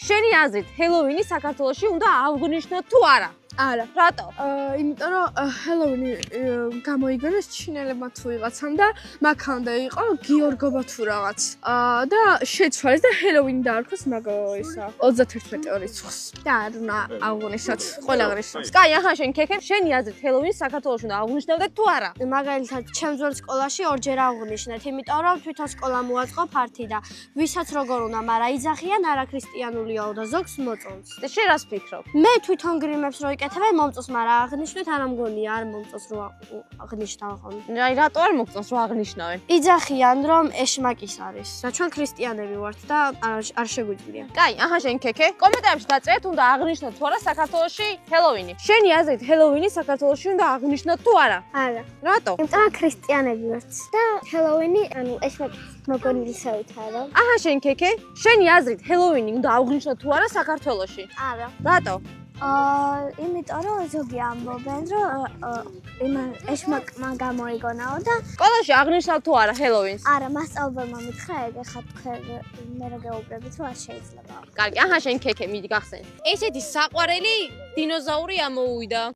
შენი აზრით, ჰელოვინი საქართველოში უნდა აღვნიშნოთ თუ არა? არა. რატო? იმიტომ რომ ჰელოვინი გამოიგონეს ჩინელებმა თუ ვიღაცამ და მაქამდე იყო გიორგობა თუ რაღაც. და შეცვალეს და ჰელოვინი დაარქვეს მაგ ისა 31 რიცხვს. და არ უნდა აღვნიშნოთ ყველა ღირსებას. კაი, ახლა შენ ქექე, შენი აზრით, ჰელოვინი საქართველოში უნდა აღვნიშნოთ თუ არა? მაგალითად, ჩემს ძველ სკოლაში ორჯერ აღვნიშნეთ, იმიტომ რომ თვითონ სკოლა მოაწყო ფართი და ვისაც როგორ უნდა, მაგრამ იძახიან არა ქრისტიანულიაო და ზოგს მოწონს. და შენ რას ფიქრობ? მე თვითონ გრიმებს რო იკეთებენ, მომწონს, მაგრამ აღნიშნეთ არა მგონია, არ მომწონს რო აღნიშნავ ხოლმე. აი, რატო არ მოგწონს რომ აღნიშნავენ? იძახიან რომ ეშმაკის არის. და ჩვენ ქრისტიანები ვართ და არ შეგვიძლია. კაი, ახლა შენ ქექე, კომენტარებში დაწერეთ, უნდა აღვნიშნოთ თუ არა საქართველოში ჰელოვინი. შენი აზრით, ჰელოვინი საქართველოში უნდა აღვნიშნოთ თუ არა? არა. რატო? იმიტომ რომ ქრისტიანები ვართ და ჰელოვინი, ანუ ეშმაკის მოგონილისავით არა. ახლა შენ ქექე, შენი აზრით, ჰელოვინი უნდა აღვნიშნოთ თუ არა საქართველოში? არა. რატო? იმიტომ რომ ზოგი ამბობენ რომ ეშმაკმა გამოიგონაო და სკოლაში აღნიშნავ თუ არა ჰელოვინს? არა, მასწავლებელმა მითხრა ეგ ხა თქვენ მე რა გეუბნებით რომ არ შეიძლება. კარგი, ახლა შენ ქექე, მიდი გახსენე. ესეთი საყვარელი დინოზაური ამოუვიდა.